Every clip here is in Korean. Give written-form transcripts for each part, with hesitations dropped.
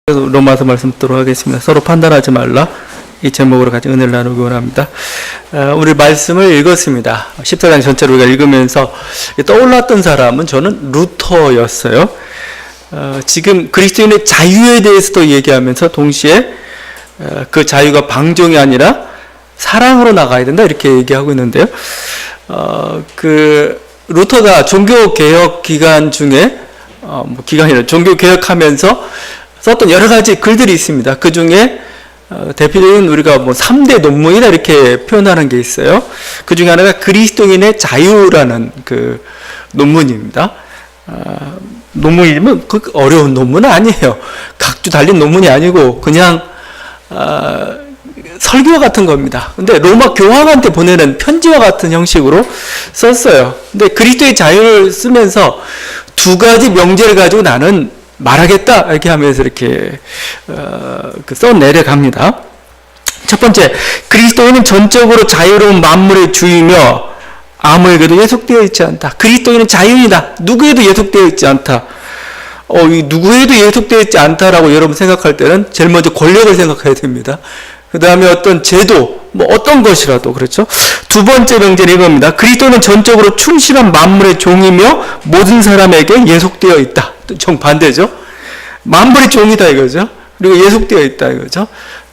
로마서 말씀 듣도록 하겠습니다. 서로 판단하지 말라. 이 제목으로 같이 은혜를 나누기 원합니다. 오늘 말씀을 읽었습니다. 14장 전체를 우리가 읽으면서 떠올랐던 사람은 저는 루터였어요. 지금 그리스도인의 자유에 대해서도 얘기하면서 동시에 그 자유가 방종이 아니라 사랑으로 나가야 된다 이렇게 얘기하고 있는데요. 루터가 종교개혁 기간 중에 기간이라 종교개혁하면서 썼던 여러 가지 글들이 있습니다. 그 중에 대표적인 우리가 3대 논문이다 이렇게 표현하는 게 있어요. 그 중에 하나가 그리스도인의 자유라는 그 논문입니다. 논문이면 그 어려운 논문은 아니에요. 각주 달린 논문이 아니고 그냥 설교 같은 겁니다. 근데 로마 교황한테 보내는 편지와 같은 형식으로 썼어요. 근데 그리스도의 자유를 쓰면서 두 가지 명제를 가지고 나는 말하겠다 이렇게 하면서 이렇게 써내려갑니다. 첫 번째, 그리스도인은 전적으로 자유로운 만물의 주이며 아무에게도 예속되어 있지 않다. 그리스도인은 자유이다. 누구에도 예속되어 있지 않다. 이 누구에도 예속되어 있지 않다라고 여러분 생각할 때는 제일 먼저 권력을 생각해야 됩니다. 그 다음에 어떤 제도, 어떤 것이라도, 그렇죠? 두 번째 명제는 이겁니다. 그리스도는 전적으로 충실한 만물의 종이며 모든 사람에게 예속되어 있다. 정반대죠? 만물의 종이다 이거죠? 그리고 예속되어 있다 이거죠?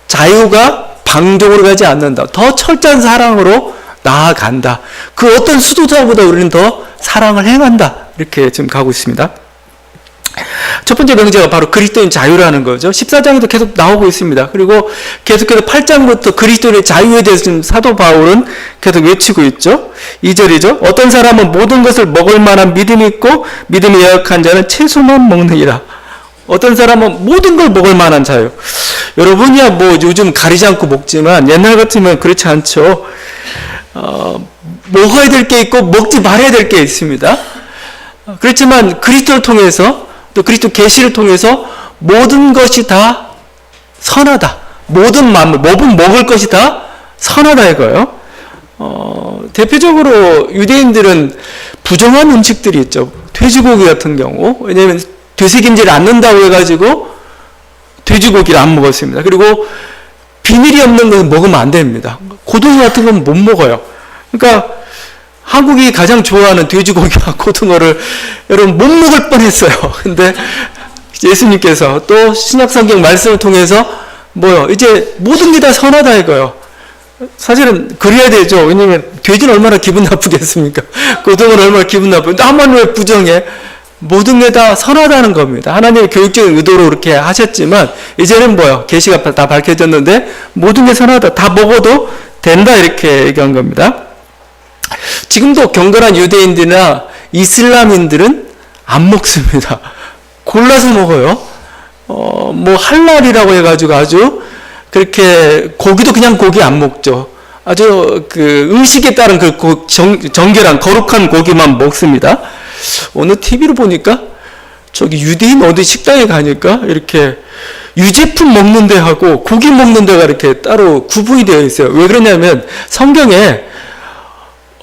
자유가 방종으로 가지 않는다. 더 철저한 사랑으로 나아간다. 그 어떤 수도자보다 우리는 더 사랑을 행한다. 이렇게 지금 가고 있습니다. 첫 번째 명제가 바로 그리스도인 자유라는 거죠. 14장에도 계속 나오고 있습니다. 그리고 계속해서 8장부터 그리스도인의 자유에 대해서 지금 사도 바울은 계속 외치고 있죠. 2절이죠. 어떤 사람은 모든 것을 먹을 만한 믿음이 있고 믿음이 연약한 자는 채소만 먹느니라. 어떤 사람은 모든 걸 먹을 만한 자유. 여러분이야 요즘 가리지 않고 먹지만 옛날 같으면 그렇지 않죠. 먹어야 될 게 있고 먹지 말아야 될 게 있습니다. 그렇지만 그리스도를 통해서 또 그리스도 계시를 통해서 모든 것이 다 선하다. 모든 만물, 모든 먹을 것이 다 선하다 이거예요. 대표적으로 유대인들은 부정한 음식들이 있죠. 돼지고기 같은 경우. 왜냐하면 되새김질을 않는다고 해가지고 돼지고기를 안 먹었습니다. 그리고 비닐이 없는 것은 먹으면 안 됩니다. 고등어 같은 건 못 먹어요. 그러니까 한국이 가장 좋아하는 돼지고기와 고등어를 여러분 못 먹을 뻔했어요. 근데 예수님께서 또 신약성경 말씀을 통해서 이제 모든 게 다 선하다 이거예요. 사실은 그래야 되죠. 왜냐면 돼지는 얼마나 기분 나쁘겠습니까? 고등어는 얼마나 기분 나쁘겠는데 한번 왜 부정해? 모든 게 다 선하다는 겁니다. 하나님의 교육적인 의도로 그렇게 하셨지만 이제는 계시가 다 밝혀졌는데 모든 게 선하다. 다 먹어도 된다 이렇게 얘기한 겁니다. 지금도 경건한 유대인들이나 이슬람인들은 안 먹습니다. 골라서 먹어요. 할랄이라고 해가지고 아주 그렇게 고기도 그냥 고기 안 먹죠. 아주 의식에 따른 정결한 거룩한 고기만 먹습니다. 오늘 TV로 보니까 저기 유대인 어디 식당에 가니까 이렇게 유제품 먹는 데하고 고기 먹는 데가 이렇게 따로 구분이 되어 있어요. 왜 그러냐면 성경에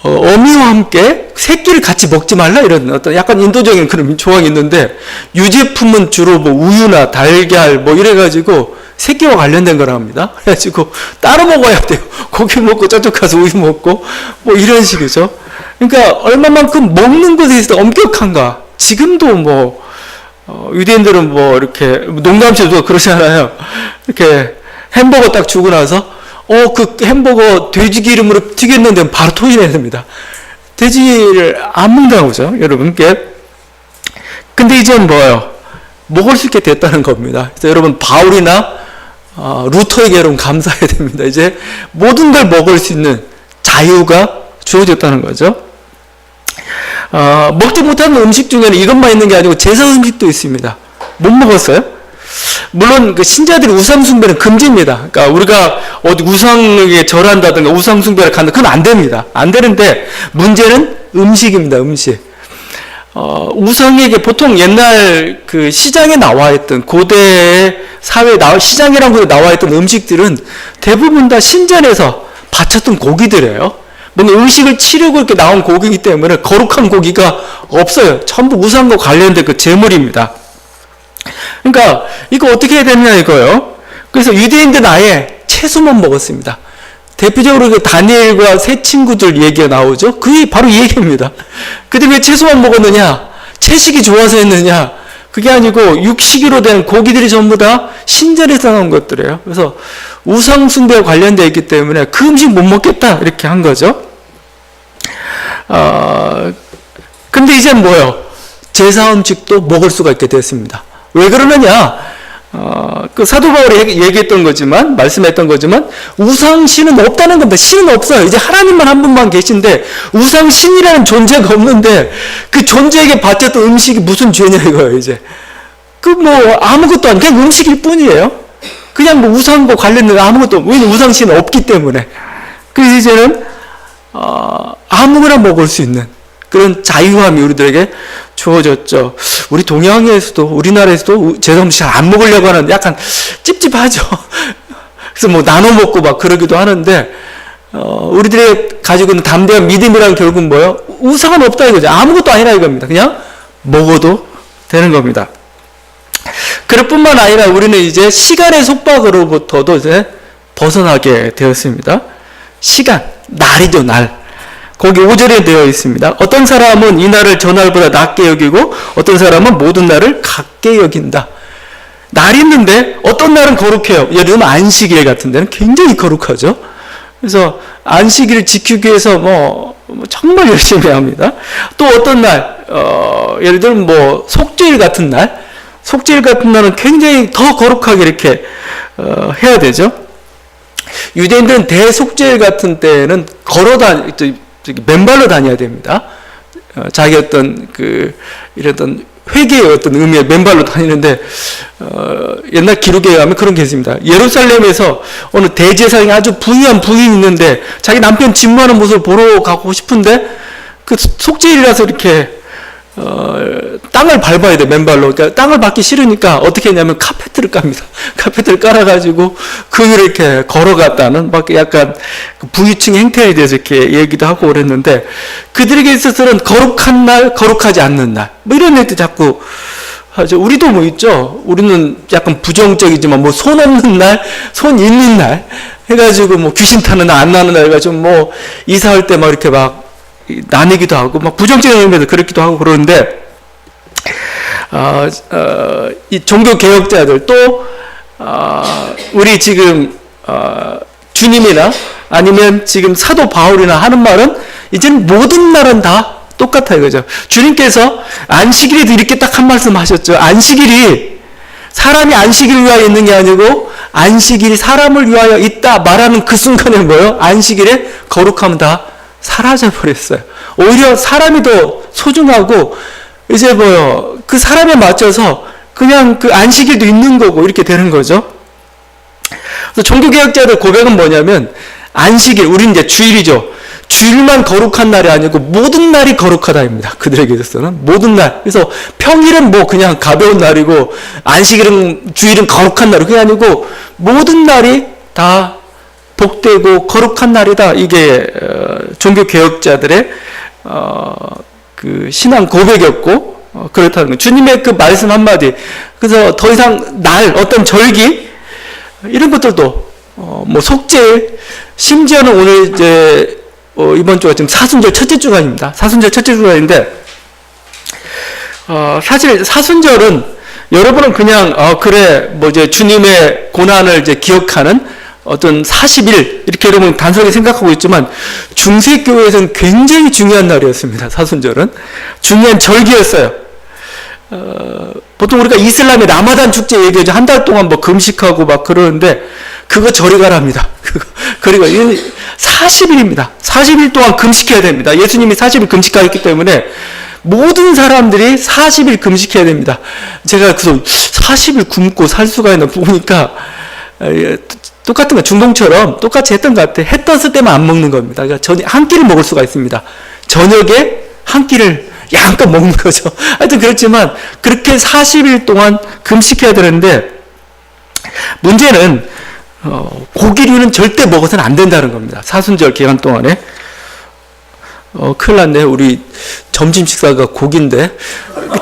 어미와 함께 새끼를 같이 먹지 말라 이런 어떤 약간 인도적인 그런 조항이 있는데 유제품은 주로 우유나 달걀 이래가지고 새끼와 관련된 거랍니다. 그래가지고 따로 먹어야 돼요. 고기 먹고 저쪽 가서 우유 먹고 이런 식이죠. 그러니까 얼마만큼 먹는 것에 있어서 엄격한가. 지금도 유대인들은 이렇게 농담식으로 그러잖아요. 이렇게 햄버거 딱 주고 나서 그 햄버거 돼지 기름으로 튀겼는데 바로 토해내야 됩니다. 돼지를 안 먹는다고 그러죠, 여러분. 근데 이제는 먹을 수 있게 됐다는 겁니다. 그래서 여러분, 바울이나 루터에게 여러분 감사해야 됩니다. 이제 모든 걸 먹을 수 있는 자유가 주어졌다는 거죠. 먹지 못하는 음식 중에는 이것만 있는 게 아니고 제사 음식도 있습니다. 못 먹었어요? 물론 신자들이 우상 숭배는 금지입니다. 그러니까 우리가 어디 우상에게 절한다든가 우상 숭배를 간다, 그건 안 됩니다. 안 되는데 문제는 음식입니다. 음식. 우상에게 보통 옛날 시장에 나와 있던 고대 사회에 시장이라는 곳에 나와 있던 음식들은 대부분 다 신전에서 바쳤던 고기들이에요. 뭔가 의식을 치르고 이렇게 나온 고기이기 때문에 거룩한 고기가 없어요. 전부 우상과 관련된 제물입니다. 그러니까 이거 어떻게 해야 되느냐 이거요. 그래서 유대인들은 아예 채소만 먹었습니다. 대표적으로 그 다니엘과 세 친구들 얘기가 나오죠. 그게 바로 이 얘기입니다. 근데 왜 채소만 먹었느냐? 채식이 좋아서 했느냐? 그게 아니고 육식으로 된 고기들이 전부 다 신전에서 나온 것들이에요. 그래서 우상 숭배와 관련되어 있기 때문에 그 음식 못 먹겠다 이렇게 한 거죠. 근데 이제 뭐요? 제사 음식도 먹을 수가 있게 됐습니다. 왜 그러느냐? 그 사도 바울이 얘기했던 거지만, 말씀했던 거지만, 우상신은 없다는 겁니다. 신은 없어요. 이제 하나님만 한 분만 계신데, 우상신이라는 존재가 없는데, 그 존재에게 바쳤던 음식이 무슨 죄냐 이거예요, 이제. 아무것도 아니고, 그냥 음식일 뿐이에요. 그냥 우상과 관련된 아무것도, 왜냐면 우상신은 없기 때문에. 그래서 이제는, 아무거나 먹을 수 있는 그런 자유함이 우리들에게 주어졌죠. 우리 동양에서도, 우리나라에서도 제사 음식 잘 안 먹으려고 하는 약간 찝찝하죠. 그래서 나눠 먹고 막 그러기도 하는데, 우리들이 가지고 있는 담대한 믿음이란 결국은 뭐예요? 우상은 없다 이거죠. 아무것도 아니라 이겁니다. 그냥 먹어도 되는 겁니다. 그럴 뿐만 아니라 우리는 이제 시간의 속박으로부터도 이제 벗어나게 되었습니다. 시간, 날이죠, 날. 거기 5절에 되어 있습니다. 어떤 사람은 이 날을 저 날보다 낮게 여기고 어떤 사람은 모든 날을 같게 여긴다. 날이 있는데 어떤 날은 거룩해요. 예를 들면 안식일 같은 데는 굉장히 거룩하죠. 그래서 안식일을 지키기 위해서 정말 열심히 합니다. 또 어떤 날, 예를 들면 속죄일 같은 날, 속죄일 같은 날은 굉장히 더 거룩하게 이렇게 해야 되죠. 유대인들은 대속죄일 같은 때는 맨발로 다녀야 됩니다. 자기 이랬던 회개의 어떤 의미의 맨발로 다니는데, 옛날 기록에 의하면 그런 게 있습니다. 예루살렘에서 어느 대제사장이 아주 부유한 부인이 있는데, 자기 남편 진무하는 모습을 보러 가고 싶은데, 그 속죄일이라서 이렇게, 땅을 밟아야 돼, 맨발로. 그러니까 땅을 밟기 싫으니까 어떻게 했냐면 카페트를 깝니다. 카페트를 깔아가지고 그 위를 이렇게 걸어갔다는 약간 부유층의 행태에 대해서 이렇게 얘기도 하고 그랬는데, 그들에게 있어서는 거룩한 날, 거룩하지 않는 날. 이런 얘기도 자꾸 하죠. 우리도 있죠. 우리는 약간 부정적이지만 손 없는 날, 손 있는 날 해가지고 귀신 타는 날, 안 나는 날 해가지고 이사할 때 이렇게 나뉘기도 하고, 부정적인 의미에서 그렇기도 하고 그러는데, 이 종교 개혁자들 또, 우리 지금, 주님이나 아니면 지금 사도 바울이나 하는 말은 이제는 모든 날은 다 똑같아 이거죠. 주님께서 안식일에도 이렇게 딱 한 말씀 하셨죠. 안식일이 사람이 안식일을 위하여 있는 게 아니고 안식일이 사람을 위하여 있다 말하는 그 순간에 뭐예요? 안식일의 거룩함은 다 사라져 버렸어요. 오히려 사람이 더 소중하고 이제 그 사람에 맞춰서 그냥 그 안식일도 있는 거고 이렇게 되는 거죠. 그래서 종교개혁자들 고백은 뭐냐면 안식일, 우리는 이제 주일이죠. 주일만 거룩한 날이 아니고 모든 날이 거룩하다입니다. 그들에게 있어서는 모든 날. 그래서 평일은 그냥 가벼운 날이고 안식일은 주일은 거룩한 날이 그게 아니고 모든 날이 다 복되고 거룩한 날이다. 이게 종교 개혁자들의 그 신앙 고백이었고 그렇다는 거예요. 주님의 그 말씀 한마디. 그래서 더 이상 날, 어떤 절기 이런 것들도 속죄일, 심지어는 오늘 이제 이번 주가 지금 사순절 첫째 주간입니다. 사순절 첫째 주간인데 사실 사순절은 여러분은 그냥 이제 주님의 고난을 이제 기억하는 어떤 40일 이렇게 여러분 단순하게 생각하고 있지만 중세교회에서는 굉장히 중요한 날이었습니다. 사순절은 중요한 절기였어요. 보통 우리가 이슬람의 라마단 축제 얘기하죠. 한 달 동안 금식하고 그러는데 그거 저리 가랍니다. 그리고 40일입니다. 40일 동안 금식해야 됩니다. 예수님이 40일 금식하였기 때문에 모든 사람들이 40일 금식해야 됩니다. 제가 그래서 40일 굶고 살 수가 있나 보니까 똑같은 거 중동처럼 똑같이 했던 것 같아요. 해 떴을 때만 안 먹는 겁니다. 그러니까 한 끼를 먹을 수가 있습니다. 저녁에 한 끼를 양껏 먹는 거죠. 하여튼 그렇지만 그렇게 40일 동안 금식해야 되는데 문제는 고기류는 절대 먹어서는 안 된다는 겁니다. 사순절 기간 동안에 큰일 났네요. 우리 점심 식사가 고기인데,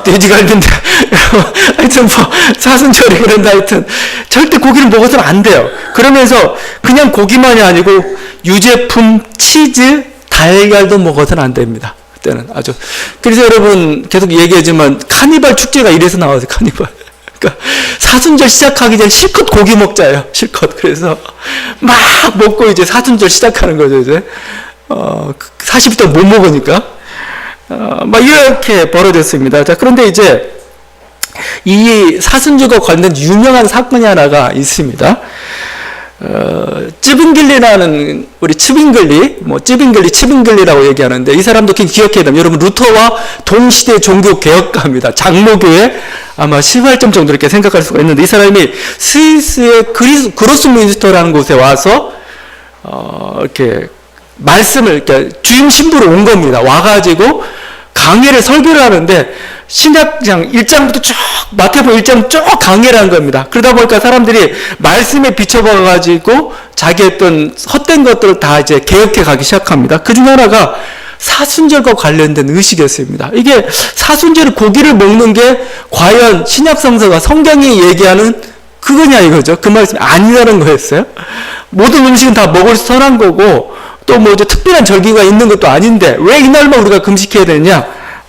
돼지갈비인데, 하여튼 뭐, 사순절이 그런다 하여튼, 절대 고기를 먹어서는 안 돼요. 그러면서 그냥 고기만이 아니고, 유제품, 치즈, 달걀도 먹어서는 안 됩니다. 그때는 아주. 그래서 여러분, 계속 얘기하지만, 카니발 축제가 이래서 나와서 카니발. 그러니까 사순절 시작하기 전에 실컷 고기 먹자요. 실컷. 그래서 막 먹고 이제 사순절 시작하는 거죠. 이제 40일 동안 못 먹으니까 막 이렇게 벌어졌습니다. 자, 그런데 이제 이 사순절과 관련된 유명한 사건이 하나가 있습니다. 찌빙글리라는 우리 찌빙글리라고 얘기하는데 이 사람도 기억해야 됩니다. 여러분 루터와 동시대 종교 개혁가입니다. 장로교회 아마 18점 정도 이렇게 생각할 수가 있는데 이 사람이 스위스의 그로스민스터라는 곳에 와서 이렇게 말씀을 이렇게 주임 신부로 온 겁니다. 와가지고 강해를 설교를 하는데 신약장 1장부터 쭉 마태복음 1장 쭉 강해를 한 겁니다. 그러다 보니까 사람들이 말씀에 비춰봐가지고 자기 어떤 헛된 것들을 다 이제 개혁해 가기 시작합니다. 그 중 하나가 사순절과 관련된 의식이었습니다. 이게 사순절에 고기를 먹는 게 과연 신약 성서가 성경이 얘기하는 그거냐 이거죠. 그 말씀이 아니라는 거였어요. 모든 음식은 다 먹을 수 선한 거고 또 뭐 특별한 절기가 있는 것도 아닌데 왜 이날만 우리가 금식해야 되느냐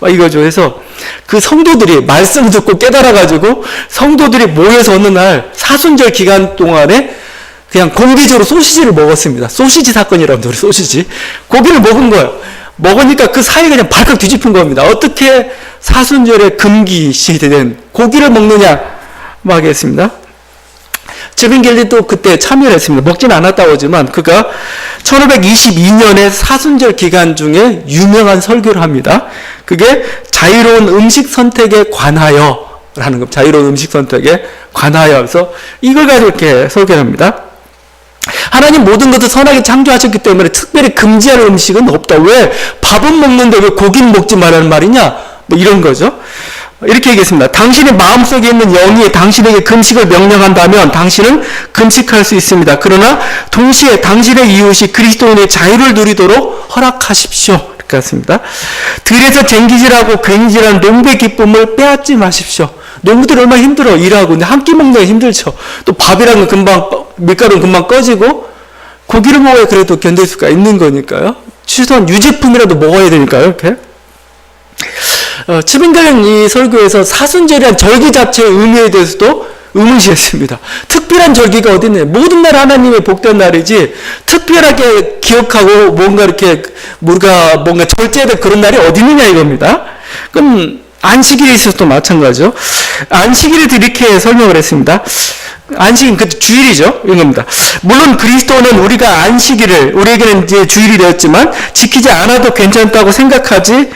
이거죠. 그래서 그 성도들이 말씀 듣고 깨달아가지고 성도들이 모여서 어느 날 사순절 기간 동안에 그냥 공개적으로 소시지를 먹었습니다. 소시지 사건이라고 우리 소시지. 고기를 먹은 거예요. 먹으니까 그 사이가 그냥 발칵 뒤집힌 겁니다. 어떻게 사순절에 금기시된 고기를 먹느냐 막 하겠습니다. 찌빙글리도 그때 참여를 했습니다. 먹지는 않았다고 하지만 그가 1522년에 사순절 기간 중에 유명한 설교를 합니다. 그게 자유로운 음식 선택에 관하여 라는 겁니다. 자유로운 음식 선택에 관하여. 그래서 이걸 가지고 이렇게 설교를 합니다. 하나님 모든 것을 선하게 창조하셨기 때문에 특별히 금지할 음식은 없다. 왜 밥은 먹는데 왜 고기는 먹지 말라는 말이냐? 뭐 이런 거죠. 이렇게 얘기했습니다. 당신의 마음속에 있는 영이 당신에게 금식을 명령한다면 당신은 금식할 수 있습니다. 그러나 동시에 당신의 이웃이 그리스도인의 자유를 누리도록 허락하십시오. 이렇게 했습니다. 들에서 쟁기질하고 괜히질한 농부의 기쁨을 빼앗지 마십시오. 농부들 얼마나 힘들어 일하고 근데 한 끼 먹는 게 힘들죠. 또 밥이라는 건 금방 밀가루는 금방 꺼지고 고기를 먹어야 그래도 견딜 수가 있는 거니까요. 최소한 유제품이라도 먹어야 되니까요. 이렇게. 찌빙글리 이 설교에서 사순절이란 절기 자체의 의미에 대해서도 의문시했습니다. 특별한 절기가 어디 있느냐. 모든 날 하나님의 복된 날이지 특별하게 기억하고 뭔가 이렇게 우리가 뭔가 절제된 그런 날이 어디 있느냐 이겁니다. 그럼 안식일에 있어서도 마찬가지죠. 안식일에 이렇게 설명을 했습니다. 안식일은 그 주일이죠. 이런 겁니다. 물론 그리스도는 우리가 안식일을 우리에게는 이제 주일이 되었지만 지키지 않아도 괜찮다고 생각하지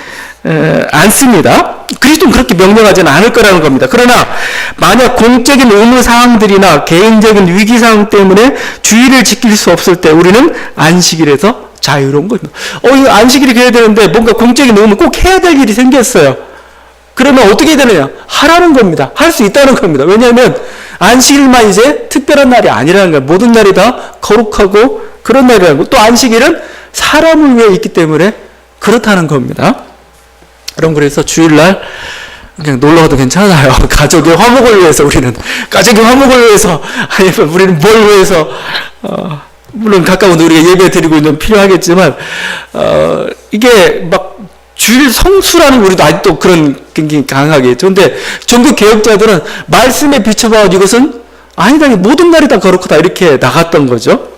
않습니다. 그리스도는 그렇게 명령하지는 않을 거라는 겁니다. 그러나 만약 공적인 의무사항들이나 개인적인 위기사항 때문에 주일을 지킬 수 없을 때 우리는 안식일에서 자유로운 겁니다. 이거 안식일이 돼야 되는데 뭔가 공적인 의무 꼭 해야 될 일이 생겼어요. 그러면 어떻게 해야 되느냐? 하라는 겁니다. 할 수 있다는 겁니다. 왜냐하면 안식일만 이제 특별한 날이 아니라는 거예요. 모든 날이 다 거룩하고 그런 날이라는 거. 또 안식일은 사람을 위해 있기 때문에 그렇다는 겁니다. 여러분 그래서 주일날 그냥 놀러가도 괜찮아요. 가족의 화목을 위해서 우리는 가족의 화목을 위해서 아니면 우리는 뭘 위해서 물론 가까운 우리가 예배 드리고 있는 필요하겠지만 이게 막 주일 성수라는 우리도 아직도 그런 굉장히 강하게 있죠. 근데 종교 개혁자들은 말씀에 비춰봐 이것은 아니다 모든 날이 다 거룩하다 이렇게 나갔던 거죠.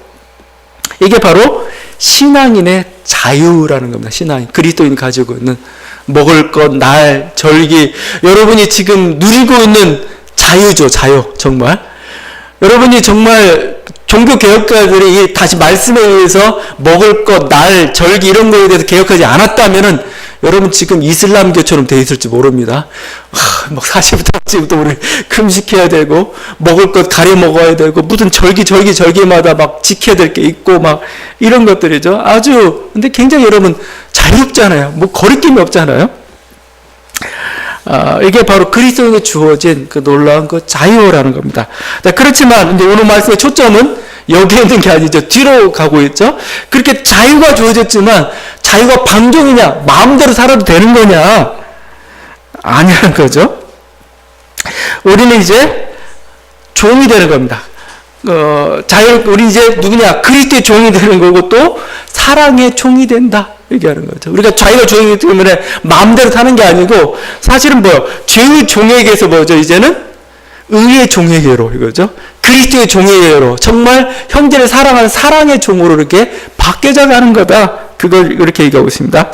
이게 바로 신앙인의 자유라는 겁니다. 신앙인 그리스도인이 가지고 있는 먹을 것, 날, 절기 여러분이 지금 누리고 있는 자유죠. 자유 정말 여러분이 정말 종교 개혁가들이 다시 말씀에 의해서 먹을 것, 날, 절기 이런 거에 대해서 개혁하지 않았다면은 여러분 지금 이슬람교처럼 돼 있을지 모릅니다. 막 40부터 우리 금식해야 되고 먹을 것 가려 먹어야 되고 무슨 절기마다 막 지켜야 될 게 있고 막 이런 것들이죠. 아주 근데 굉장히 여러분 자유롭잖아요. 뭐 거리낌이 없잖아요. 이게 바로 그리스도에게 주어진 그 놀라운 그 자유라는 겁니다. 그렇지만 이제 오늘 말씀의 초점은 여기에 있는 게 아니죠. 뒤로 가고 있죠. 그렇게 자유가 주어졌지만 자유가 방종이냐? 마음대로 살아도 되는 거냐? 아니라는 거죠. 우리는 이제 종이 되는 겁니다. 우리 이제 누구냐? 그리스도의 종이 되는 거고 또 사랑의 종이 된다. 얘기하는 거죠. 우리가 자유가 종이기 때문에 마음대로 사는 게 아니고 사실은 뭐요? 죄의 종에게서 뭐죠? 이제는 의의 종에게로 이거죠. 그리스도의 종에게로 정말 형제를 사랑하는 사랑의 종으로 이렇게 바뀌어져 가는 거다. 그걸 이렇게 얘기하고 있습니다.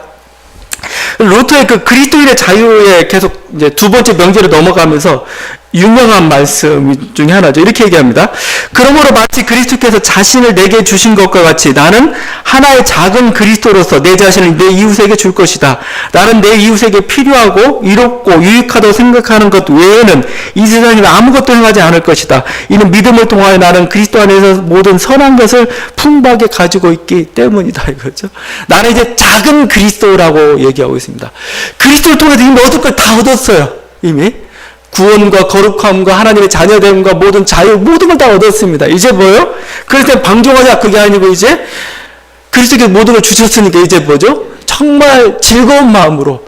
루터의 그 그리스도인의 자유에 계속 이제 두 번째 명제로 넘어가면서 유명한 말씀 중에 하나죠. 이렇게 얘기합니다. 그러므로 마치 그리스도께서 자신을 내게 주신 것과 같이 나는 하나의 작은 그리스도로서 내 자신을 내 이웃에게 줄 것이다. 나는 내 이웃에게 필요하고 이롭고 유익하다고 생각하는 것 외에는 이 세상에 아무것도 행하지 않을 것이다. 이는 믿음을 통하여 나는 그리스도 안에서 모든 선한 것을 풍부하게 가지고 있기 때문이다. 이거죠. 나는 이제 작은 그리스도라고 얘기하고 있습니다. 그리스도를 통해서 이미 얻을 걸 다 얻었어요. 이미. 구원과 거룩함과 하나님의 자녀됨과 모든 자유, 모든 걸 다 얻었습니다. 이제 뭐예요? 그래서 방종하자 그게 아니고 이제 그리스도께서 모든 걸 주셨으니까 이제 뭐죠? 정말 즐거운 마음으로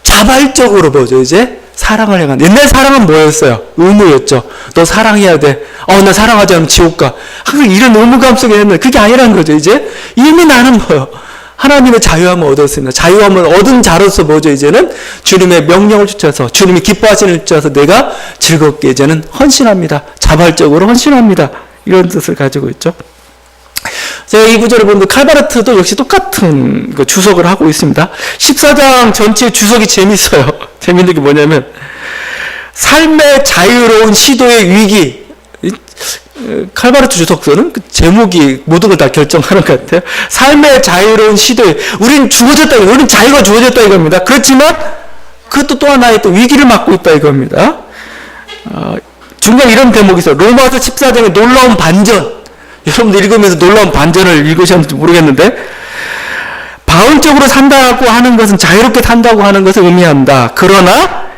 자발적으로 뭐죠? 이제 사랑을 행한. 옛날 사랑은 뭐였어요? 의무였죠. 너 사랑해야 돼. 나 사랑하지 않으면 지옥 가. 항상 이런 의무감 속에 있는 그게 아니라는 거죠. 이제 이미 나는 뭐예요? 하나님의 자유함을 얻었습니다. 자유함을 얻은 자로서 뭐죠? 이제는 주님의 명령을 쫓아서 주님이 기뻐하시는 일 쫓아서 내가 즐겁게 이제는 헌신합니다. 자발적으로 헌신합니다. 이런 뜻을 가지고 있죠. 제가 이 구절을 보는데 칼바르트도 역시 똑같은 그 주석을 하고 있습니다. 14장 전체 주석이 재밌어요. 재밌는 게 뭐냐면 삶의 자유로운 시도의 위기. 칼바르트 주석서는 그 제목이 모든 걸 다 결정하는 것 같아요. 삶의 자유로운 시도에 우리는 주어졌다. 우리는 자유가 주어졌다 이겁니다. 그렇지만 그것도 또 하나의 또 위기를 맞고 있다 이겁니다. 중간에 이런 대목이 있어요. 로마서 14장의 놀라운 반전. 여러분들 읽으면서 놀라운 반전을 읽으셨는지 모르겠는데 바울적으로 산다고 하는 것은 자유롭게 산다고 하는 것을 의미한다. 그러나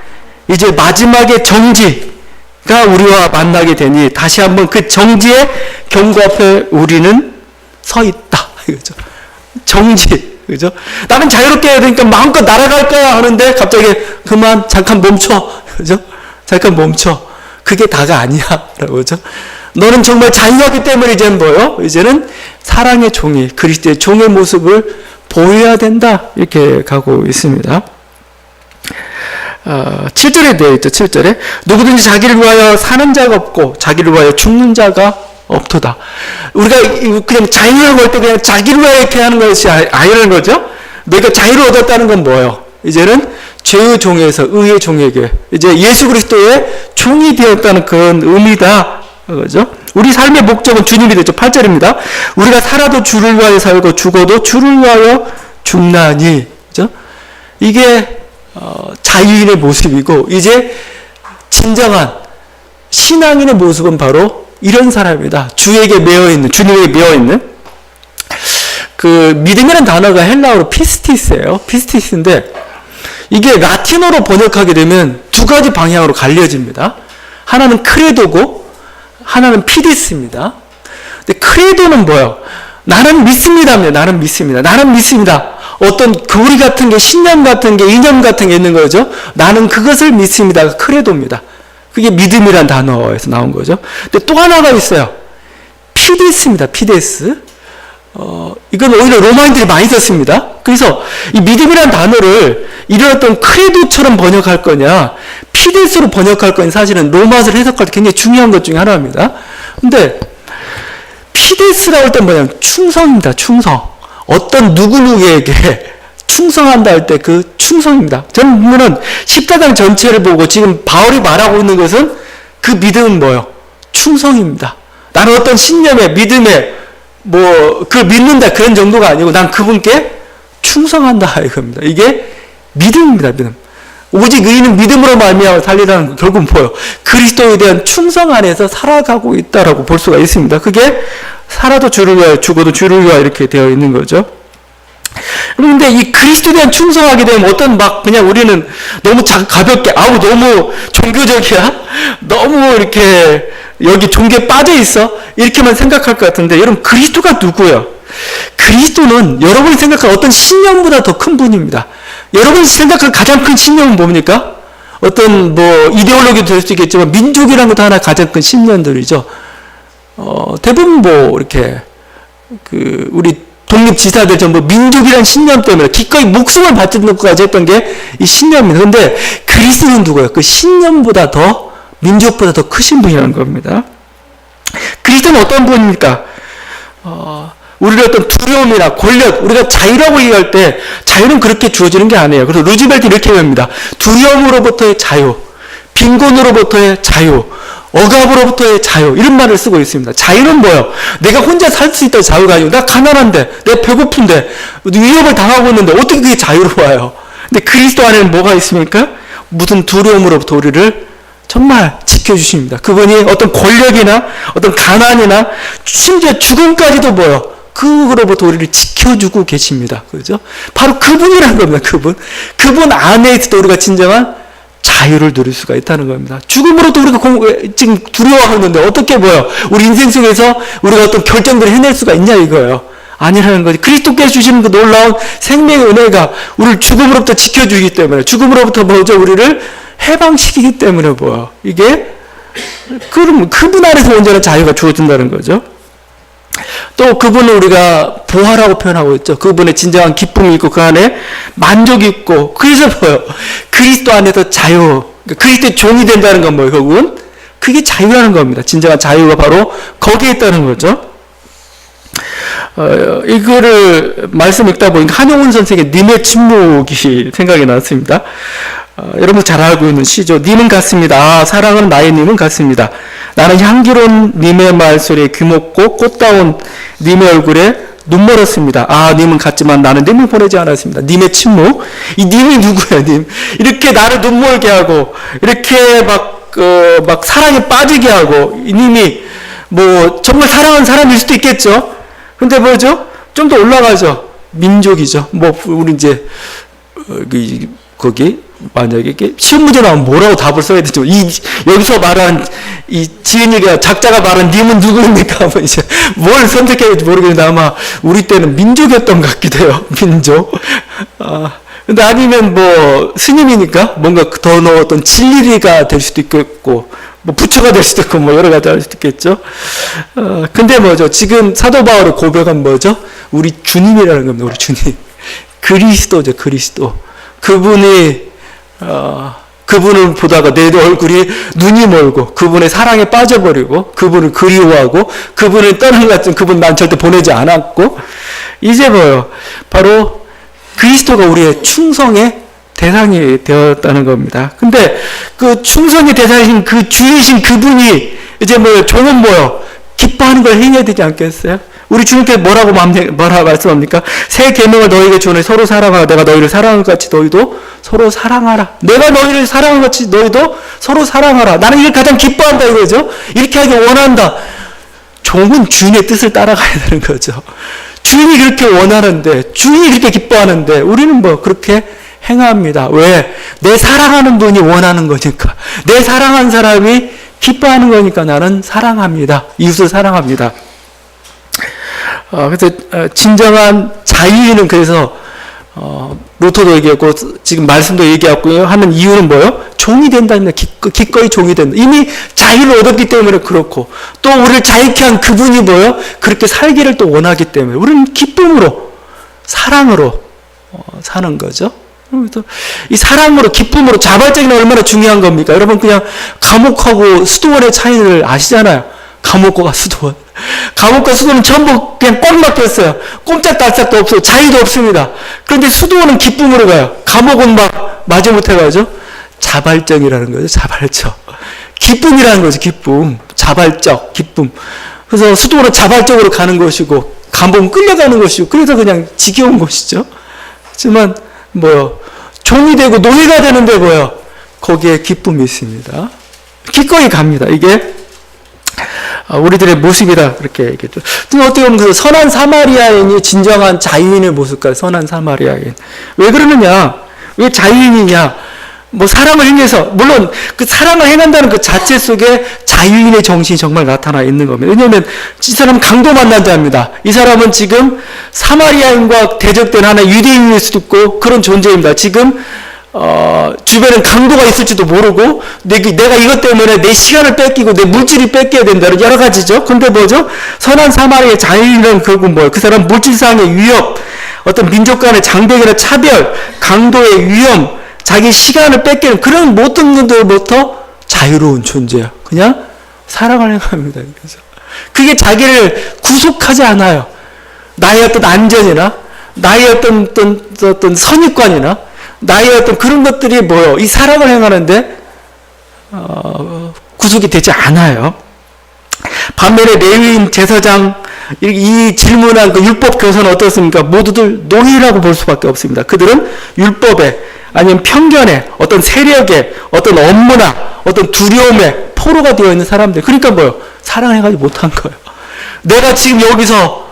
이제 마지막에 정지 가 우리와 만나게 되니 다시 한번 그 정지의 경고 앞에 우리는 서 있다. 이거죠. 정지. 그죠? 나는 자유롭게 해야 되니까 마음껏 날아갈 거야 하는데 갑자기 그만 잠깐 멈춰. 그죠? 잠깐 멈춰. 그게 다가 아니야. 라고 그죠? 너는 정말 자유하기 때문에 이제는 뭐요? 이제는 사랑의 종이 그리스도의 종의 모습을 보여야 된다. 이렇게 가고 있습니다. 7절에 되어 있죠. 7절에 누구든지 자기를 위하여 사는 자가 없고 자기를 위하여 죽는 자가 없도다. 우리가 그냥 자유라고 할 때 그냥 자기를 위하여 이렇게 하는 것이 아니라는 거죠. 내가 자유를 얻었다는 건 뭐예요? 이제는 죄의 종에서 의의 종에게 이제 예수 그리스도의 종이 되었다는 그런 의미다. 그죠? 우리 삶의 목적은 주님이 되죠. 8절입니다. 우리가 살아도 주를 위하여 살고 죽어도 주를 위하여 죽나니. 그죠? 이게 자유인의 모습이고 이제 진정한 신앙인의 모습은 바로 이런 사람이다. 주에게 매어있는 주님에게 매어있는 그 믿음이라는 단어가 헬라어로 피스티스예요. 피스티스인데 이게 라틴어로 번역하게 되면 두 가지 방향으로 갈려집니다. 하나는 크레도고 하나는 피디스입니다. 근데 크레도는 뭐예요? 나는 믿습니다입니다. 나는 믿습니다. 나는 믿습니다. 어떤 교리 같은 게, 신념 같은 게, 이념 같은 게 있는 거죠. 나는 그것을 믿습니다가 크레도입니다. 그게 믿음이란 단어에서 나온 거죠. 근데 또 하나가 있어요. 피데스입니다. 피데스. 이건 오히려 로마인들이 많이 썼습니다. 그래서 이 믿음이란 단어를 이런 어떤 크레도처럼 번역할 거냐, 피데스로 번역할 거냐, 사실은 로마서를 해석할 때 굉장히 중요한 것 중에 하나입니다. 근데 피데스라고 할 때 뭐냐면 충성입니다. 충성. 어떤 누구누구에게 충성한다 할 때 그 충성입니다. 저는 보면은 14장 전체를 보고 지금 바울이 말하고 있는 것은 그 믿음은 뭐예요? 충성입니다. 나는 어떤 신념에, 믿음에 그 믿는다 그런 정도가 아니고 난 그분께 충성한다 이겁니다. 이게 믿음입니다. 믿음. 오직 의인은 믿음으로 말미암아 살리라는 거 결국은 뭐예요? 그리스도에 대한 충성 안에서 살아가고 있다라고 볼 수가 있습니다. 그게 살아도 주를 위하여 죽어도 주를 위하여 이렇게 되어 있는 거죠. 그런데 이 그리스도에 대한 충성하게 되면 그냥 우리는 너무 가볍게 너무 종교적이야? 너무 이렇게 여기 종교에 빠져 있어? 이렇게만 생각할 것 같은데 여러분 그리스도가 누구예요? 그리스도는 여러분이 생각한 어떤 신념보다 더 큰 분입니다. 여러분이 생각한 가장 큰 신념은 뭡니까? 어떤 이데올로기도 될 수 있겠지만 민족이라는 것도 하나 가장 큰 신념들이죠. 대부분 이렇게 우리 독립지사들 전부 민족이라는 신념 때문에 기꺼이 목숨을 바치는 것까지 했던 게 이 신념입니다. 그런데 그리스도는 누구예요? 그 신념보다 더, 민족보다 더 크신 분이라는 겁니다. 그리스도는 어떤 분입니까? 우리의 어떤 두려움이나 권력, 우리가 자유라고 얘기할 때 자유는 그렇게 주어지는 게 아니에요. 그래서 루즈벨트 이렇게 얘기합니다. 두려움으로부터의 자유, 빈곤으로부터의 자유, 억압으로부터의 자유, 이런 말을 쓰고 있습니다. 자유는 뭐예요? 내가 혼자 살 수 있다는 자유가 아니고 나 가난한데, 내가 배고픈데, 위협을 당하고 있는데 어떻게 그게 자유로워요? 근데 그리스도 안에는 뭐가 있습니까? 무슨 두려움으로부터 우리를 정말 지켜주십니다. 그분이 어떤 권력이나 어떤 가난이나 심지어 죽음까지도 뭐예요? 그거로부터 우리를 지켜주고 계십니다. 그죠? 바로 그분이라는 겁니다. 그분 안에 있을 우리가 진정한 자유를 누릴 수가 있다는 겁니다. 죽음으로도 우리가 지금 두려워하고 있는데 어떻게 우리 인생 속에서 우리가 어떤 결정들을 해낼 수가 있냐 이거예요. 아니라는 거지. 그리스도께서 주시는 그 놀라운 생명의 은혜가 우리를 죽음으로부터 지켜주기 때문에, 죽음으로부터 우리를 해방시키기 때문에 이게 그분 안에서 온전한 자유가 주어진다는 거죠. 또 그분을 우리가 보화라고 표현하고 있죠. 그분의 진정한 기쁨이 있고 그 안에 만족이 있고, 그래서 그리스도 안에서 자유, 그리스도의 종이 된다는 건 결국은 그게 자유라는 겁니다. 진정한 자유가 바로 거기에 있다는 거죠. 이거를 말씀 읽다 보니까 한용운 선생의 님의 침묵이 생각이 났습니다. 여러분 잘 알고 있는 시죠. 님은 같습니다. 사랑은 나의 님은 같습니다. 나는 향기로운 님의 말소리에 귀먹고 꽃다운 님의 얼굴에 눈멀었습니다. 님은 같지만 나는 님을 보내지 않았습니다. 님의 침묵. 이 님이 누구예요, 님? 이렇게 나를 눈멀게 하고, 이렇게 막 사랑에 빠지게 하고, 이 님이 정말 사랑하는 사람일 수도 있겠죠? 근데 좀 더 올라가죠. 민족이죠. 우리 이제, 거기, 만약에 시험 문제 나오면 뭐라고 답을 써야 되죠? 여기서 말한 지은이가 작자가 말한 님은 누구입니까? 하면 이제 뭘 선택해야 될지 모르겠는데 아마 우리 때는 민족이었던 것 같기도 해요. 민족. 근데 아니면 스님이니까 뭔가 더 넣었던 진리가 될 수도 있겠고, 부처가 될 수도 있고, 여러 가지 할 수도 있겠죠. 근데 지금 사도 바울의 고백은 우리 주님이라는 겁니다. 우리 주님. 그리스도죠, 그리스도. 그분을 보다가 내 얼굴이 눈이 멀고, 그분의 사랑에 빠져버리고, 그분을 그리워하고, 그분을 떠난 것 같은 그분 난 절대 보내지 않았고, 이제 바로 그리스도가 우리의 충성의 대상이 되었다는 겁니다. 근데 그 충성의 대상이신 그 주이신 그분이 이제 종은 기뻐하는 걸 행해야 되지 않겠어요? 우리 주님께서 뭐라고 말씀합니까? 새 계명을 너희에게 주노니 서로 사랑하라. 내가 너희를 사랑한 것 같이 너희도 서로 사랑하라. 내가 너희를 사랑한 것 같이 너희도 서로 사랑하라. 나는 이걸 가장 기뻐한다 이거죠. 이렇게 하기 원한다. 종은 주인의 뜻을 따라가야 되는 거죠. 주인이 그렇게 원하는데, 주인이 그렇게 기뻐하는데 우리는 그렇게 행합니다. 왜? 내 사랑하는 분이 원하는 거니까. 내 사랑한 사람이 기뻐하는 거니까 나는 사랑합니다. 이웃을 사랑합니다. 그래서 진정한 자유인은 그래서 루터도 얘기했고 지금 말씀도 얘기하고 하는 이유는 뭐예요? 종이 된다는 기꺼이 종이 된다. 이미 자유를 얻었기 때문에 그렇고, 또 우리를 자유케 한 그분이 뭐예요? 그렇게 살기를 또 원하기 때문에 우리는 기쁨으로, 사랑으로 사는 거죠. 그래서 이 사랑으로, 기쁨으로, 자발적인 얼마나 중요한 겁니까? 여러분 그냥 감옥하고 수도원의 차이를 아시잖아요. 감옥과 수도원. 감옥과 수도원은 전부 그냥 꽉 막혔어요. 꼼짝달싹도 없어요. 자유도 없습니다. 그런데 수도원은 기쁨으로 가요. 감옥은 마지못해 가죠. 자발적이라는 거죠. 자발적. 기쁨이라는 거죠. 기쁨. 자발적. 기쁨. 그래서 수도원은 자발적으로 가는 것이고, 감옥은 끌려가는 것이고, 그래서 그냥 지겨운 것이죠. 하지만 종이 되고 노예가 되는데 거기에 기쁨이 있습니다. 기꺼이 갑니다. 이게 우리들의 모습이라 그렇게 얘기했죠. 어떻게 보면 그 선한 사마리아인이 진정한 자유인의 모습과 선한 사마리아인. 왜 그러느냐? 왜 자유인이냐? 뭐 사랑을 행해서, 물론 그 사랑을 행한다는 그 자체 속에 자유인의 정신이 정말 나타나 있는 겁니다. 왜냐하면 이 사람은 강도 만난 자입니다. 이 사람은 지금 사마리아인과 대적된 하나의 유대인일 수도 있고 그런 존재입니다. 지금 주변엔 강도가 있을지도 모르고 내가 이것 때문에 내 시간을 뺏기고 내 물질이 뺏겨야 된다는 여러 가지죠. 근데 뭐죠? 선한 사마리아의 자유인은 결국 뭐예요? 그 사람 물질상의 위협, 어떤 민족 간의 장벽이나 차별, 강도의 위험, 자기 시간을 뺏기는 그런 모든 것들부터 자유로운 존재예요. 그냥 사랑을 행합니다. 그래서 그게 자기를 구속하지 않아요. 나의 어떤 안전이나 나의 어떤 선입관이나 나의 어떤 그런 것들이 뭐요? 이 사랑을 행하는데 구속이 되지 않아요. 반면에 레위인 제사장 이 질문한 그 율법 교사는 어떻습니까? 모두들 노예라고 볼 수밖에 없습니다. 그들은 율법에 아니면 편견에 어떤 세력에 어떤 업무나 어떤 두려움에 포로가 되어 있는 사람들. 그러니까 뭐요? 사랑을 행하지 못한 거예요. 내가 지금 여기서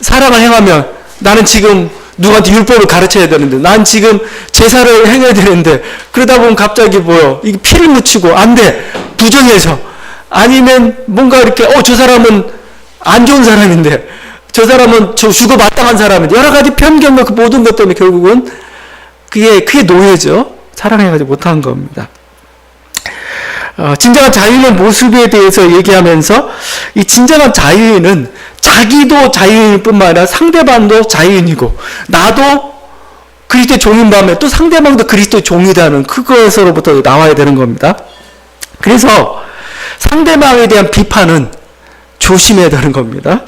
사랑을 행하면 나는 지금 누구한테 율법을 가르쳐야 되는데 난 지금 제사를 행해야 되는데 그러다 보면 갑자기 뭐요? 이게 피를 묻히고 안 돼. 부정해서 아니면 뭔가 이렇게 저 사람은 안 좋은 사람인데 저 사람은 죽어 마땅한 사람인데 여러 가지 편견과 그 모든 것 때문에 결국은 그게 노예죠. 사랑해가지 못한 겁니다. 진정한 자유인의 모습에 대해서 얘기하면서 이 진정한 자유인은 자기도 자유인일 뿐만 아니라 상대방도 자유인이고 나도 그리스도의 종인 반면 또 상대방도 그리스도의 종이라는 그것으로부터 나와야 되는 겁니다. 그래서 상대방에 대한 비판은 조심해야 되는 겁니다.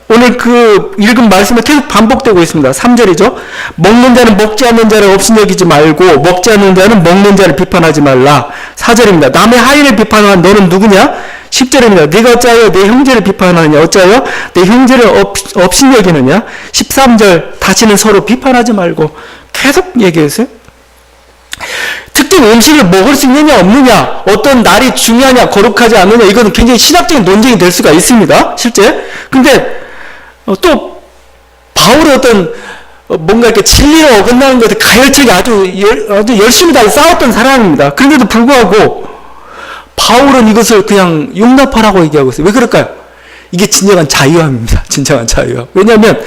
오늘 그 읽은 말씀에 계속 반복되고 있습니다. 3절이죠. 먹는 자는 먹지 않는 자를 업신여기지 말고 먹지 않는 자는 먹는 자를 비판하지 말라. 4절입니다. 남의 하인을 비판하는 너는 누구냐? 10절입니다. 네가 어찌하여 내 형제를 비판하느냐? 어찌하여 내 형제를 업신여기느냐? 13절 다시는 서로 비판하지 말고 계속 얘기했어요. 특정 음식을 먹을 수 있느냐 없느냐, 어떤 날이 중요하냐 거룩하지 않느냐, 이거는 굉장히 신학적인 논쟁이 될 수가 있습니다. 실제. 근데 또 바울의 어떤 뭔가 이렇게 진리에 어긋나는 것에 가열차게 아주 열심히 다 싸웠던 사람입니다. 그런데도 불구하고 바울은 이것을 그냥 용납하라고 얘기하고 있어요. 왜 그럴까요? 이게 진정한 자유함입니다. 진정한 자유함. 왜냐하면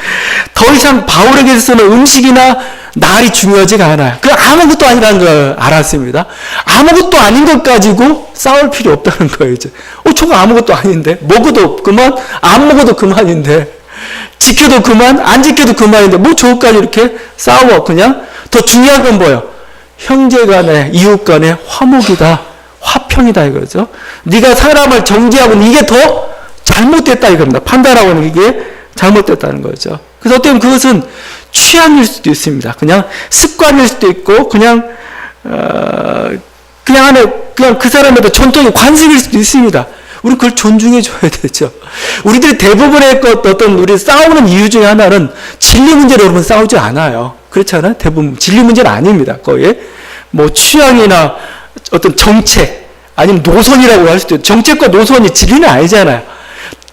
더 이상 바울에게 있어서는 음식이나 날이 중요하지가 않아요. 그 아무것도 아니라는 걸 알았습니다. 아무것도 아닌 것 가지고 싸울 필요 없다는 거예요. 이제 저거 아무것도 아닌데 먹어도 그만, 안 먹어도 그만인데, 지켜도 그만, 안 지켜도 그만인데 뭐 저것까지 이렇게 싸워. 그냥 더 중요한 건 뭐예요? 형제간에 이웃간에 화목이다, 화평이다 이거죠. 네가 사람을 정죄하고는 이게 더 잘못됐다 이겁니다. 판단하고는 이게 잘못됐다는 거죠. 그래서 어떻게 보면 그것은 취향일 수도 있습니다. 그냥 습관일 수도 있고 그냥 그 사람에 대한 전통의 관습일 수도 있습니다. 우리 그걸 존중해 줘야 되죠. 우리들이 대부분의 우리 싸우는 이유 중에 하나는 진리 문제로 여러분 싸우지 않아요. 그렇잖아요. 대부분 진리 문제는 아닙니다. 거의 뭐 취향이나 어떤 정책 아니면 노선이라고 할 수도 있고, 정책과 노선이 진리는 아니잖아요.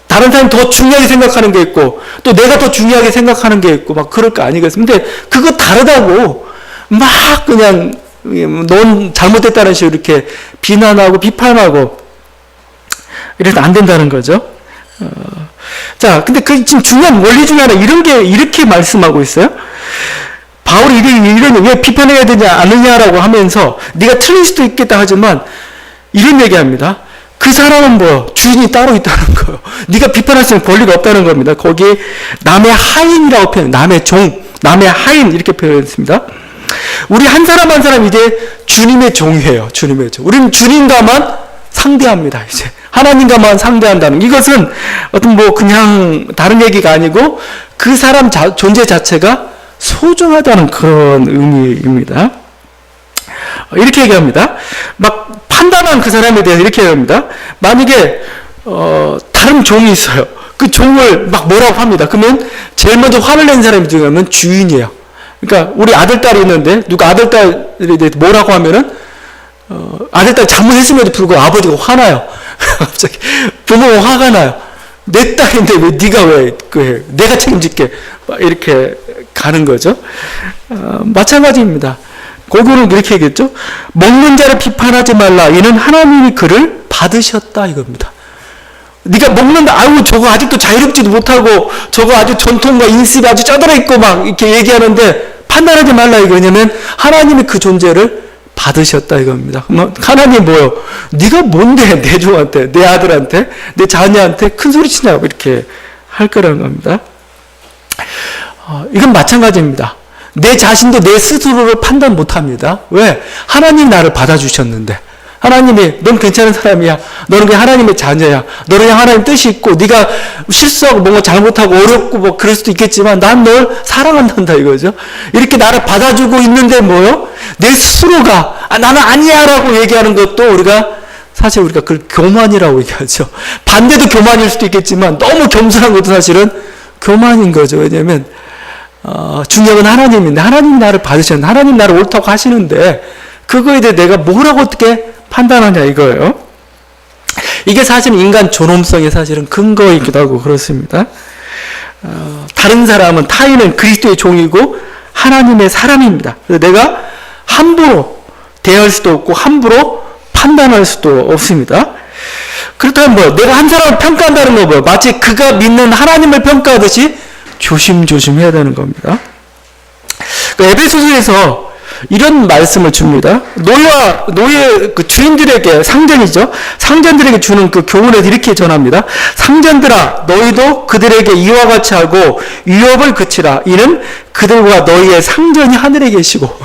다른 사람이 더 중요하게 생각하는 게 있고 또 내가 더 중요하게 생각하는 게 있고 막 그럴 거 아니겠습니까? 근데 그거 다르다고 막 그냥 넌 잘못됐다는 식으로 이렇게 비난하고 비판하고 이래서 안 된다는 거죠. 자, 근데 그 지금 중요한 원리 중에 하나 이런 게 이렇게 말씀하고 있어요. 바울이 이런 왜 비판해야 되냐 않느냐라고 하면서 네가 틀릴 수도 있겠다 하지만 이런 얘기합니다. 그 사람은 뭐 주인이 따로 있다는 거예요. 네가 비판할 수 있는 권리가 없다는 겁니다. 거기에 남의 하인이라고 표현, 남의 종, 남의 하인 이렇게 표현했습니다. 우리 한 사람 한 사람 이제 주님의 종이에요. 주님의 종. 우리는 주님과만 상대합니다. 이제 하나님과만 상대한다는 이것은 어떤 뭐 그냥 다른 얘기가 아니고 그 사람 존재 자체가 소중하다는 그런 의미입니다. 이렇게 얘기합니다. 막 판단한 그 사람에 대해서 이렇게 얘기합니다. 만약에 다른 종이 있어요. 그 종을 막 뭐라고 합니다. 그러면 제일 먼저 화를 낸 사람이 누구냐면 주인이에요. 그러니까 우리 아들딸이 있는데 누가 아들딸에 대해 뭐라고 하면은 아들딸이 잘못했음에도 불구하고 아버지가 화나요. 갑자기 부모가 화가 나요. 내 딸인데 왜 네가 왜 그래? 내가 책임질게. 이렇게 가는 거죠. 마찬가지입니다. 고교는 이렇게 얘기했죠. 먹는 자를 비판하지 말라. 이는 하나님이 그를 받으셨다 이겁니다. 네가 먹는다. 아유 저거 아직도 자유롭지도 못하고 저거 아주 전통과 인습이 아주 쩌들어 있고 막 이렇게 얘기하는데 판단하지 말라 이거. 왜냐면 하나님이 그 존재를 받으셨다 이겁니다. 하나님이 뭐요? 네가 뭔데 내 종한테, 내 아들한테, 내 자녀한테 큰 소리 치냐고 이렇게 할 거라는 겁니다. 이건 마찬가지입니다. 내 자신도 내 스스로를 판단 못합니다. 왜? 하나님이 나를 받아주셨는데, 하나님이 넌 괜찮은 사람이야. 너는 그냥 하나님의 자녀야. 너는 그냥 하나님 뜻이 있고 네가 실수하고 뭔가 잘못하고 어렵고 뭐 그럴 수도 있겠지만 난 널 사랑한단다 이거죠. 이렇게 나를 받아주고 있는데 뭐요? 내 스스로가 나는 아니야 라고 얘기하는 것도 사실 우리가 그걸 교만이라고 얘기하죠. 반대도 교만일 수도 있겠지만 너무 겸손한 것도 사실은 교만인 거죠. 왜냐하면 중요한 하나님인데 하나님이 나를 받으셨는데 하나님 나를 옳다고 하시는데 그거에 대해 내가 뭐라고 어떻게 판단하냐 이거예요. 이게 사실 인간 존엄성의 사실은 근거이기도 하고 그렇습니다. 다른 사람은 타인은 그리스도의 종이고 하나님의 사람입니다. 그래서 내가 함부로 대할 수도 없고 함부로 판단할 수도 없습니다. 그렇다면 뭐 내가 한 사람을 평가한다는 거 뭐 마치 그가 믿는 하나님을 평가하듯이 조심조심해야 되는 겁니다. 에베소서에서 이런 말씀을 줍니다. 노예 그 주인들에게 상전이죠. 상전들에게 주는 그 교훈에 이렇게 전합니다. 상전들아 너희도 그들에게 이와 같이 하고 위협을 그치라. 이는 그들과 너희의 상전이 하늘에 계시고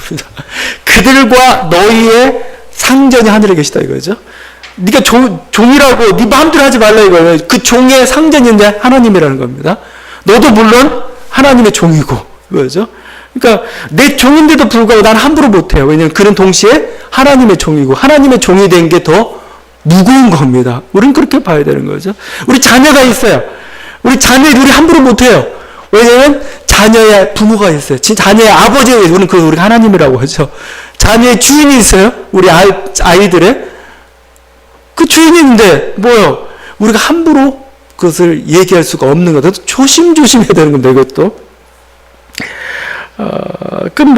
그들과 너희의 상전이 하늘에 계시다 이거죠. 네가 종이라고 네 마음대로 하지 말라 이거예요. 그 종의 상전인데 하나님이라는 겁니다. 너도 물론 하나님의 종이고 이거죠. 그러니까 내 종인데도 불구하고 난 함부로 못해요. 왜냐하면 그는 동시에 하나님의 종이고 하나님의 종이 된 게 더 무거운 겁니다. 우리는 그렇게 봐야 되는 거죠. 우리 자녀가 있어요. 우리 함부로 못해요. 왜냐하면 자녀의 부모가 있어요. 자녀의 아버지가 있어요. 우리는 우리가 하나님이라고 하죠. 자녀의 주인이 있어요. 우리 아이들의 그 주인이 있는데 뭐요? 우리가 함부로 그것을 얘기할 수가 없는 거다. 조심조심해야 되는 겁니다. 이것도. 그럼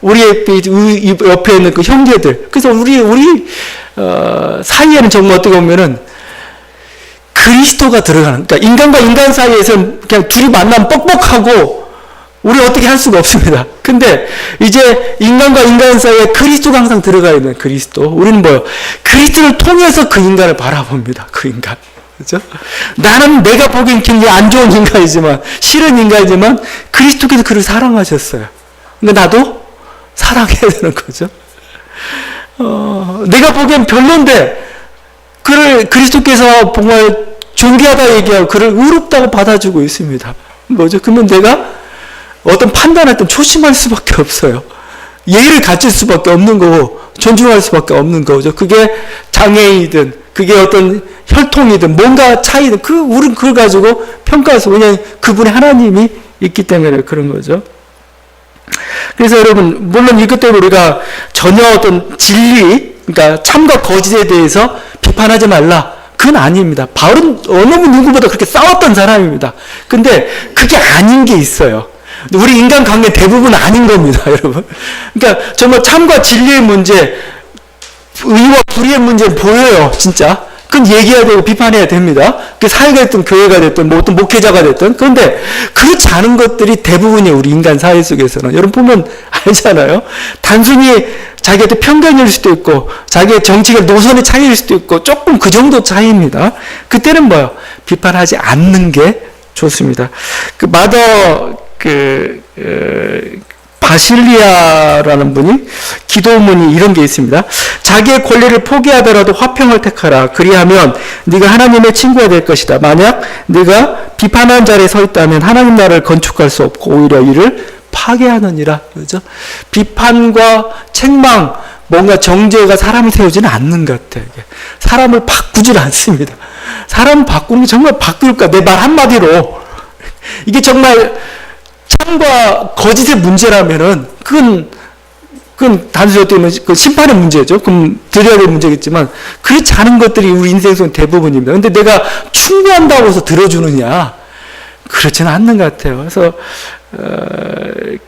우리 옆에 있는 그 형제들. 그래서 우리 사이에는 정말 어떻게 보면은 그리스도가 들어가는, 그러니까 인간과 인간 사이에서는 그냥 둘이 만나면 뻑뻑하고 우리 어떻게 할 수가 없습니다. 근데 이제 인간과 인간 사이에 그리스도가 항상 들어가 있는 그리스도. 우리는 뭐요? 그리스도를 통해서 그 인간을 바라봅니다. 그 인간. 그죠? 나는 내가 보기엔 굉장히 안 좋은 인간이지만, 싫은 인간이지만, 그리스도께서 그를 사랑하셨어요. 그러니까 나도 사랑해야 되는 거죠. 내가 보기엔 별론데, 그를 그리스도께서 정말 존귀하다 얘기하고, 그를 의롭다고 받아주고 있습니다. 뭐죠? 그러면 내가 어떤 판단할 때 조심할 수밖에 없어요. 예의를 갖출 수밖에 없는 거고, 존중할 수밖에 없는 거죠. 그게 장애이든, 그게 어떤 혈통이든 뭔가 차이든 우리는 그걸 가지고 평가해서 왜냐하면 그분의 하나님이 있기 때문에 그런 거죠. 그래서 여러분 물론 이것 때문에 우리가 전혀 어떤 진리 그러니까 참과 거짓에 대해서 비판하지 말라 그건 아닙니다. 바울은 어느 누구보다 그렇게 싸웠던 사람입니다. 근데 그게 아닌 게 있어요. 우리 인간 관계 대부분 아닌 겁니다. 여러분. 그러니까 정말 참과 진리의 문제 의와 불의의 문제는 보여요. 진짜. 그건 얘기해야 되고 비판해야 됩니다. 그 사회가 됐든 교회가 됐든 뭐 어떤 목회자가 됐든. 그런데 그렇지 않은 것들이 대부분이에요. 우리 인간 사회 속에서는. 여러분 보면 알잖아요. 단순히 자기한테 편견일 수도 있고 자기의 정치적 노선의 차이일 수도 있고 조금 그 정도 차이입니다. 그때는 뭐요? 비판하지 않는 게 좋습니다. 그 마더 바실리아라는 분이 기도문이 이런 게 있습니다. 자기의 권리를 포기하더라도 화평을 택하라. 그리하면 네가 하나님의 친구가 될 것이다. 만약 네가 비판하는 자리에 서 있다면 하나님 나라를 건축할 수 없고 오히려 이를 파괴하느니라. 그죠? 비판과 책망, 뭔가 정죄가 사람을 세우지는 않는 것 같아요. 사람을 바꾸질 않습니다. 사람을 바꾸는 게 정말 바꿀까? 내 말 한마디로. 이게 정말 참과 거짓의 문제라면은 그건 단순히 어떻게 그 심판의 문제죠. 그럼 드려야 될 문제겠지만 그렇지 않은 것들이 우리 인생 속 대부분입니다. 근데 내가 충고한다고 해서 들어주느냐? 그렇지는 않는 것 같아요. 그래서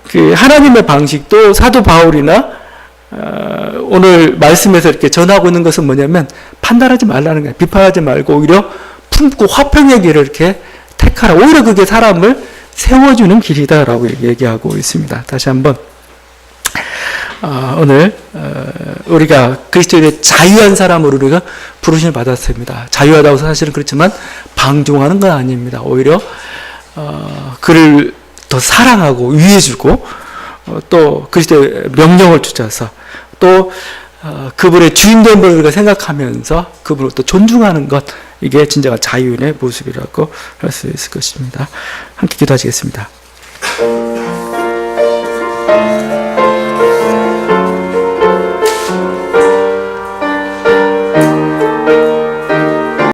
그 하나님의 방식도 사도 바울이나 오늘 말씀에서 이렇게 전하고 있는 것은 뭐냐면 판단하지 말라는 거예요. 비판하지 말고 오히려 품고 화평의 길을 이렇게 택하라. 오히려 그게 사람을 세워주는 길이다라고 얘기하고 있습니다. 다시 한번 오늘 우리가 그리스도의 자유한 사람으로 우리가 부르심을 받았습니다. 자유하다고 사실은 그렇지만 방종하는 건 아닙니다. 오히려 그를 더 사랑하고 위해주고 또 그리스도의 명령을 쫓아서 또 그분의 주인된 분을 우리가 생각하면서 그분을 또 존중하는 것, 이게 진정한 자유인의 모습이라고 할 수 있을 것입니다. 함께 기도하시겠습니다.